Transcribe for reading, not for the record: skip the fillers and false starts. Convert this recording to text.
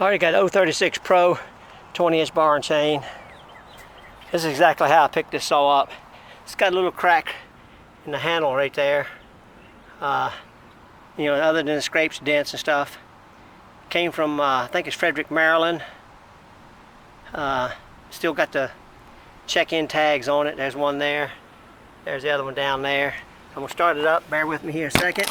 Already got 036 Pro 20-inch bar and chain. This is exactly how I picked this saw up. It's got a little crack in the handle right there. You know, other than the scrapes, dents and stuff. Came from, I think it's Frederick, Maryland. Still got the check-in tags on it. There's one there. There's the other one down there. I'm gonna start it up. Bear with me here a second.